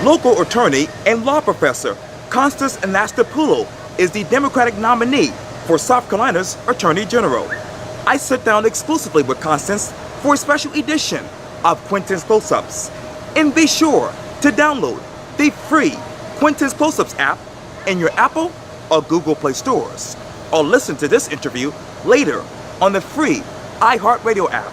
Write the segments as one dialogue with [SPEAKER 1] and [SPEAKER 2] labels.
[SPEAKER 1] Local attorney and law professor Constance Anastopoulo is the Democratic nominee for South Carolina's Attorney General. I sit down exclusively with Constance for a special edition of Quintin's Close-Ups. And be sure to download the free Quintin's Close-Ups app in your Apple or Google Play stores, or listen to this interview later on the free iHeartRadio app.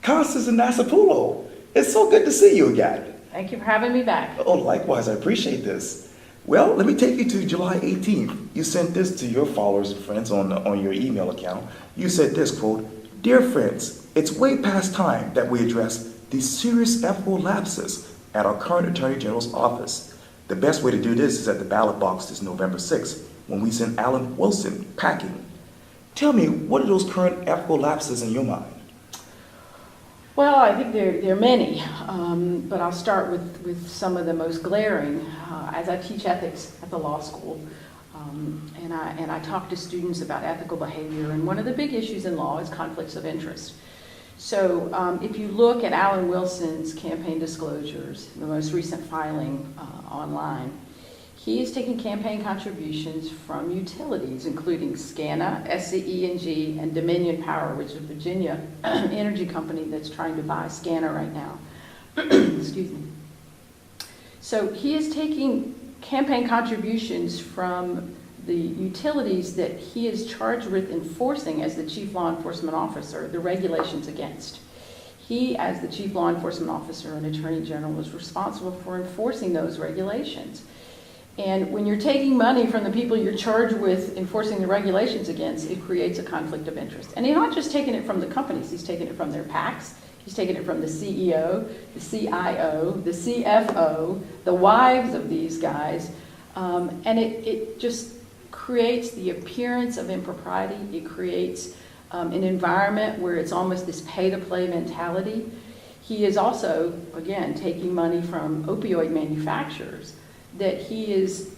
[SPEAKER 1] Constance Anastopoulo, it's so good to see you again.
[SPEAKER 2] Thank you for having me back.
[SPEAKER 1] Oh, likewise, I appreciate this. Well, let me take you to July 18th. You sent this to your followers and friends on your email account. You said this, quote, "Dear friends, it's way past time that we address these serious ethical lapses at our current Attorney General's office. The best way to do this is at the ballot box this November 6th, when we send Alan Wilson packing." Tell me, what are those current ethical lapses in your mind?
[SPEAKER 2] Well, I think there are many, but I'll start with some of the most glaring. As I teach ethics at the law school, and I talk to students about ethical behavior, and one of the big issues in law is conflicts of interest. So if you look at Alan Wilson's campaign disclosures, the most recent filing online, he is taking campaign contributions from utilities, including SCANA, SCE&G, and Dominion Power, which is a Virginia energy company that's trying to buy SCANA right now. Excuse me. So he is taking campaign contributions from the utilities that he is charged with enforcing as the chief law enforcement officer, the regulations against. He, as the chief law enforcement officer and attorney general, is responsible for enforcing those regulations. And when you're taking money from the people you're charged with enforcing the regulations against, it creates a conflict of interest. And he's not just taking it from the companies, he's taking it from their PACs, he's taking it from the CEO, the CIO, the CFO, the wives of these guys, and it just creates the appearance of impropriety. It creates an environment where it's almost this pay-to-play mentality. He is also, again, taking money from opioid manufacturers that he is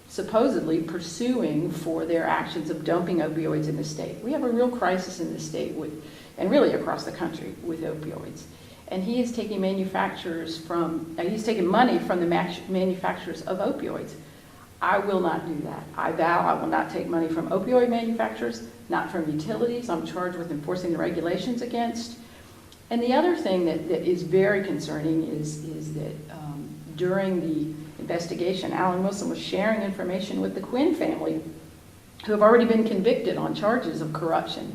[SPEAKER 2] supposedly pursuing for their actions of dumping opioids in the state. We have a real crisis in the state and really across the country with opioids. And he is taking he's taking money from the manufacturers of opioids. I will not do that. I vow I will not take money from opioid manufacturers, not from utilities I'm charged with enforcing the regulations against. And the other thing that is very concerning is that during the investigation, Alan Wilson was sharing information with the Quinn family, who have already been convicted on charges of corruption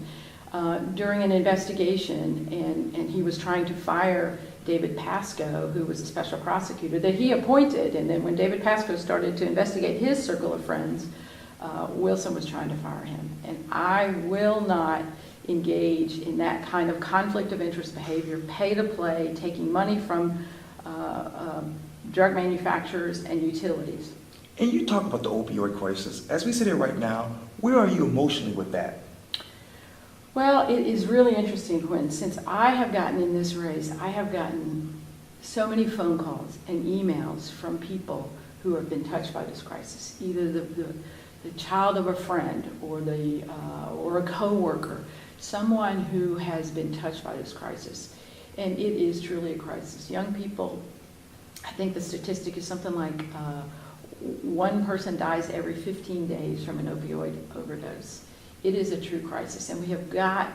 [SPEAKER 2] during an investigation, and he was trying to fire David Pascoe, who was a special prosecutor that he appointed. And then when David Pascoe started to investigate his circle of friends, Wilson was trying to fire him. And I will not engage in that kind of conflict of interest behavior, pay to play, taking money from drug manufacturers and utilities.
[SPEAKER 1] And you talk about the opioid crisis. As we sit here right now, where are you emotionally with that?
[SPEAKER 2] Well, it is really interesting, Quinn. Since I have gotten in this race, I have gotten so many phone calls and emails from people who have been touched by this crisis, either the child of a friend or a coworker, someone who has been touched by this crisis. And it is truly a crisis. Young people, I think the statistic is something like one person dies every 15 days from an opioid overdose. It is a true crisis, and we have got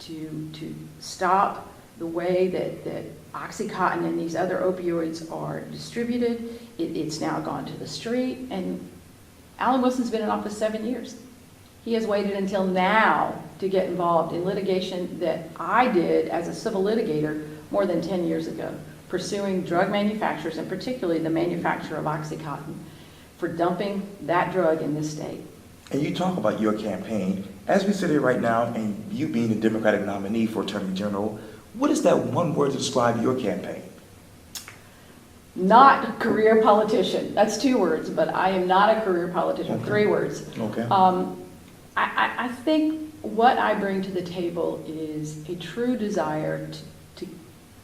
[SPEAKER 2] to stop the way that Oxycontin and these other opioids are distributed. It's now gone to the street, and Alan Wilson's been in office 7 years. He has waited until now to get involved in litigation that I did as a civil litigator more than 10 years ago, pursuing drug manufacturers, and particularly the manufacturer of Oxycontin, for dumping that drug in this state.
[SPEAKER 1] And you talk about your campaign. As we sit here right now, and you being the Democratic nominee for Attorney General, what is that one word to describe your campaign?
[SPEAKER 2] Not career politician. That's 2 words, but I am not a career politician. Okay. 3 words.
[SPEAKER 1] Okay.
[SPEAKER 2] I think what I bring to the table is a true desire to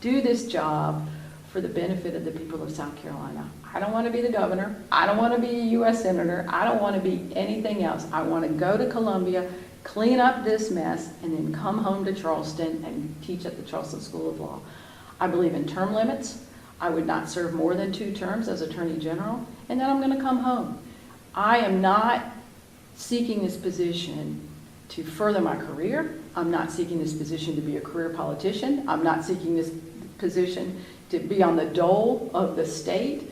[SPEAKER 2] do this job for the benefit of the people of South Carolina. I don't want to be the governor. I don't want to be a U.S. senator. I don't want to be anything else. I want to go to Columbia, clean up this mess, and then come home to Charleston and teach at the Charleston School of Law. I believe in term limits. I would not serve more than 2 terms as Attorney General, and then I'm going to come home. I am not seeking this position to further my career. I'm not seeking this position to be a career politician. I'm not seeking this position to be on the dole of the state.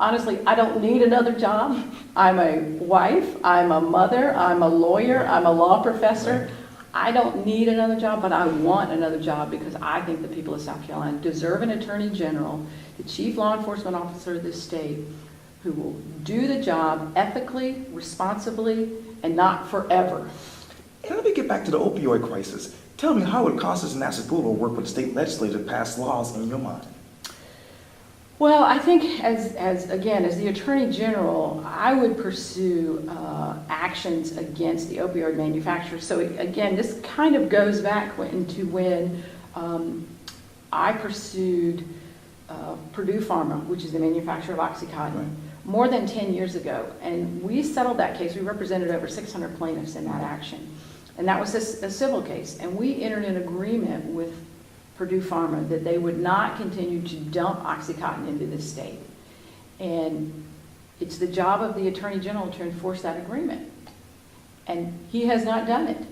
[SPEAKER 2] Honestly, I don't need another job. I'm a wife, I'm a mother, I'm a lawyer, I'm a law professor. I don't need another job, but I want another job because I think the people of South Carolina deserve an Attorney General, the chief law enforcement officer of this state, who will do the job ethically, responsibly, and not forever.
[SPEAKER 1] And let me get back to the opioid crisis. Tell me, how would Constance Anastopoulo work with the state legislature to pass laws in your mind?
[SPEAKER 2] Well, I think as the Attorney General, I would pursue actions against the opioid manufacturers. So again, this kind of goes back into when I pursued Purdue Pharma, which is the manufacturer of OxyContin, more than 10 years ago. And we settled that case. We represented over 600 plaintiffs in that action. And that was a civil case. And we entered an agreement with Purdue Pharma that they would not continue to dump OxyContin into this state. And it's the job of the Attorney General to enforce that agreement. And he has not done it.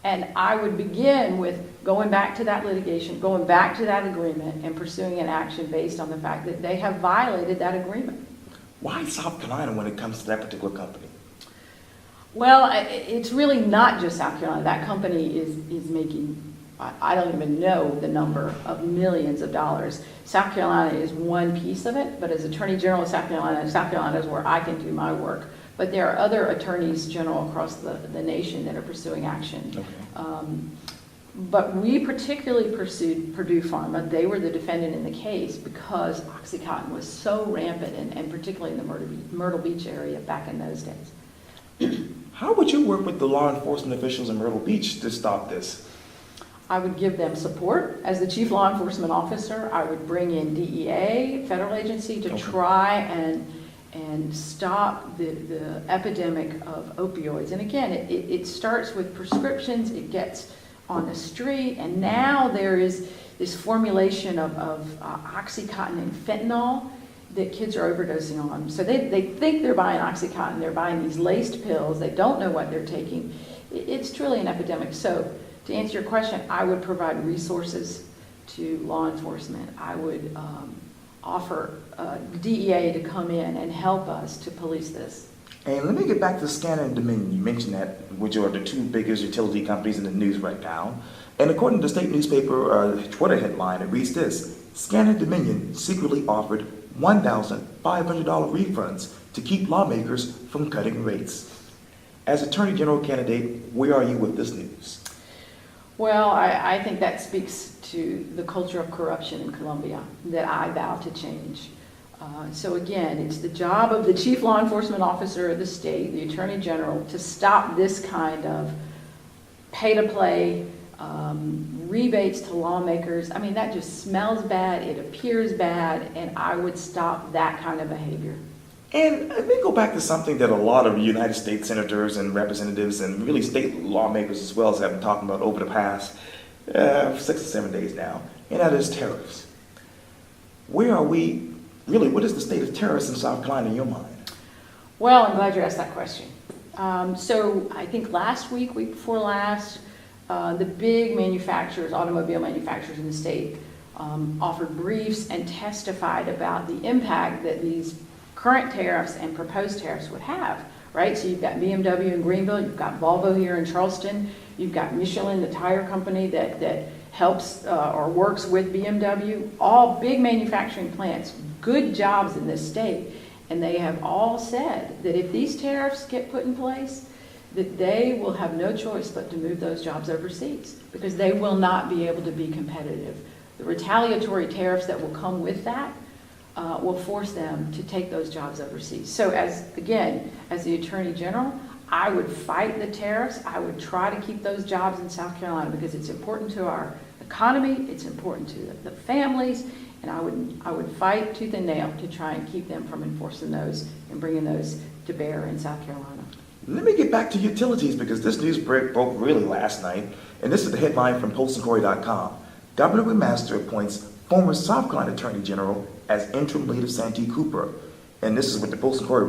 [SPEAKER 2] And I would begin with going back to that litigation, going back to that agreement, and pursuing an action based on the fact that they have violated that agreement.
[SPEAKER 1] Why South Carolina when it comes to that particular company?
[SPEAKER 2] Well, it's really not just South Carolina. That company is making, I don't even know the number of millions of dollars. South Carolina is one piece of it, but as Attorney General of South Carolina is where I can do my work. But there are other attorneys general across the nation that are pursuing action. Okay. But we particularly pursued Purdue Pharma. They were the defendant in the case because OxyContin was so rampant, and particularly in the Myrtle Beach area back in those days.
[SPEAKER 1] How would you work with the law enforcement officials in Myrtle Beach to stop this?
[SPEAKER 2] I would give them support. As the chief law enforcement officer, I would bring in DEA, federal agency, to try and stop the epidemic of opioids. And again, it starts with prescriptions, it gets on the street, and now there is this formulation of OxyContin and fentanyl that kids are overdosing on. So they think they're buying OxyContin, they're buying these laced pills, they don't know what they're taking. It's truly an epidemic. So to answer your question, I would provide resources to law enforcement. I would offer DEA to come in and help us to police this.
[SPEAKER 1] And let me get back to Scanner and Dominion. You mentioned that, which are the 2 biggest utility companies in the news right now. And according to the state newspaper Twitter headline, it reads this: Scanner and Dominion secretly offered $1,500 refunds to keep lawmakers from cutting rates. As Attorney General candidate, where are you with this news?
[SPEAKER 2] Well, I think that speaks to the culture of corruption in Columbia that I vow to change. So again, it's the job of the chief law enforcement officer of the state, the Attorney General, to stop this kind of pay-to-play rebates to lawmakers. I mean, that just smells bad, it appears bad, and I would stop that kind of behavior.
[SPEAKER 1] And let me go back to something that a lot of United States senators and representatives and really state lawmakers as well have been talking about over the past 6 or 7 days now, and that is tariffs. Where are we? Really, what is the state of tariffs in South Carolina in your mind?
[SPEAKER 2] Well, I'm glad you asked that question. So I think week before last, the big manufacturers, automobile manufacturers in the state, offered briefs and testified about the impact that these current tariffs and proposed tariffs would have, right? So you've got BMW in Greenville, you've got Volvo here in Charleston, you've got Michelin, the tire company that helps or works with BMW, all big manufacturing plants, good jobs in this state. And they have all said that if these tariffs get put in place, that they will have no choice but to move those jobs overseas because they will not be able to be competitive. The retaliatory tariffs that will come with that will force them to take those jobs overseas. So as the Attorney General, I would fight the tariffs. I would try to keep those jobs in South Carolina because it's important to our economy, it's important to the families, and I would fight tooth and nail to try and keep them from enforcing those and bringing those to bear in South Carolina.
[SPEAKER 1] Let me get back to utilities because this news broke really last night, and this is the headline from PostandCorey.com. Governor McMaster appoints former South Carolina Attorney General as interim leader Santee Cooper. And this is what the Boston Courier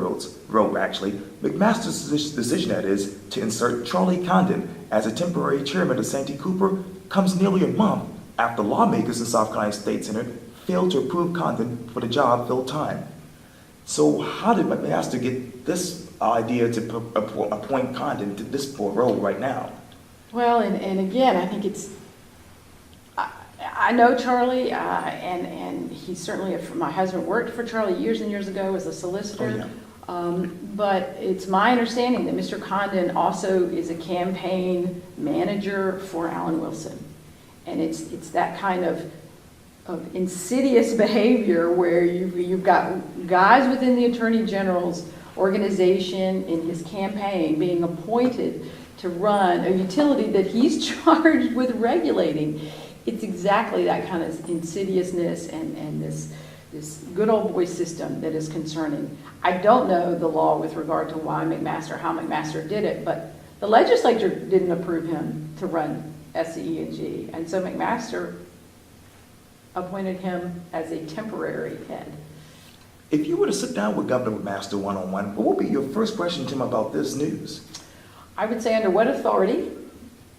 [SPEAKER 1] wrote actually. McMaster's decision, that is, to insert Charlie Condon as a temporary chairman of Santee Cooper comes nearly a month after lawmakers in South Carolina State Senate failed to approve Condon for the job full-time. So how did McMaster get this idea to appoint Condon to this role right now?
[SPEAKER 2] Well, and again, I think I know Charlie, and he's certainly, my husband worked for Charlie years and years ago as a solicitor.
[SPEAKER 1] Oh, yeah.
[SPEAKER 2] But it's my understanding that Mr. Condon also is a campaign manager for Alan Wilson. And it's that kind of insidious behavior where you've got guys within the Attorney General's organization in his campaign being appointed to run a utility that he's charged with regulating. It's exactly that kind of insidiousness and this good old boy system that is concerning. I don't know the law with regard to why McMaster, how McMaster did it, but the legislature didn't approve him to run SCE&G, and so McMaster appointed him as a temporary head.
[SPEAKER 1] If you were to sit down with Governor McMaster one-on-one, what would be your first question to him about this news?
[SPEAKER 2] I would say, under what authority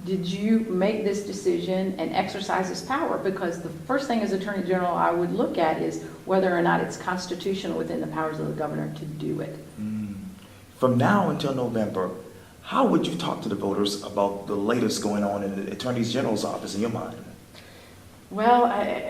[SPEAKER 2] did you make this decision and exercise this power? Because the first thing as Attorney General I would look at is whether or not it's constitutional within the powers of the governor to do it.
[SPEAKER 1] From now until November, how would you talk to the voters about the latest going on in the Attorney General's office in your mind?
[SPEAKER 2] Well,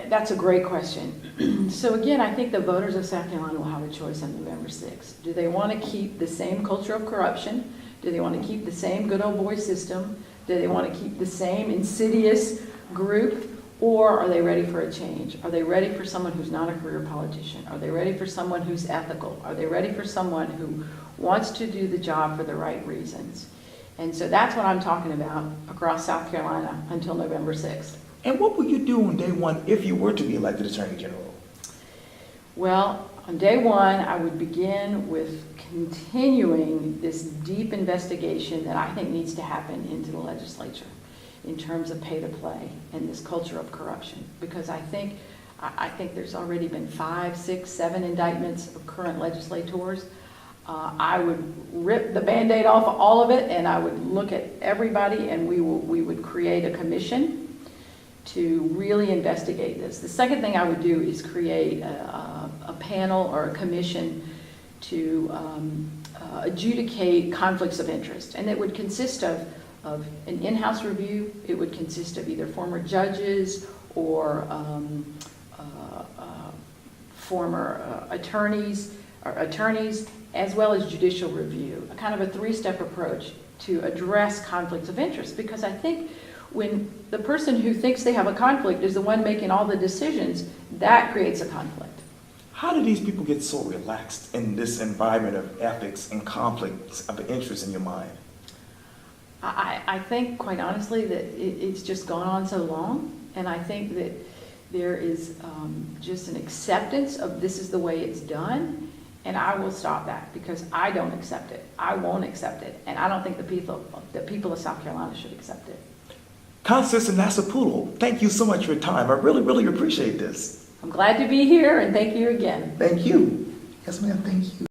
[SPEAKER 2] that's a great question. So again, I think the voters of South Carolina will have a choice on November 6th. Do they want to keep the same culture of corruption? Do they want to keep the same good old boy system? Do they want to keep the same insidious group? Or are they ready for a change? Are they ready for someone who's not a career politician? Are they ready for someone who's ethical? Are they ready for someone who wants to do the job for the right reasons? And so that's what I'm talking about across South Carolina until November 6th.
[SPEAKER 1] And what will you do on day one if you were to be elected Attorney General?
[SPEAKER 2] Well, on day one, I would begin with continuing this deep investigation that I think needs to happen into the legislature in terms of pay to play and this culture of corruption. Because I think there's already been 5, 6, 7 indictments of current legislators. I would rip the Band-Aid off of all of it, and I would look at everybody, and we would create a commission to really investigate this. The second thing I would do is create a panel or a commission to adjudicate conflicts of interest. And it would consist of an in-house review. It would consist of either former judges or former attorneys, as well as judicial review, a kind of a 3-step approach to address conflicts of interest. Because I think when the person who thinks they have a conflict is the one making all the decisions, that creates a conflict.
[SPEAKER 1] How do these people get so relaxed in this environment of ethics and conflicts of interest in your mind?
[SPEAKER 2] I think, quite honestly, that it's just gone on so long, and I think that there is just an acceptance of this is the way it's done, and I will stop that because I don't accept it. I won't accept it, and I don't think the people of South Carolina should accept it.
[SPEAKER 1] Constance Anastopoulo, thank you so much for your time. I really, really appreciate this.
[SPEAKER 2] I'm glad to be here, and thank you again.
[SPEAKER 1] Thank you. Yes, ma'am, thank you.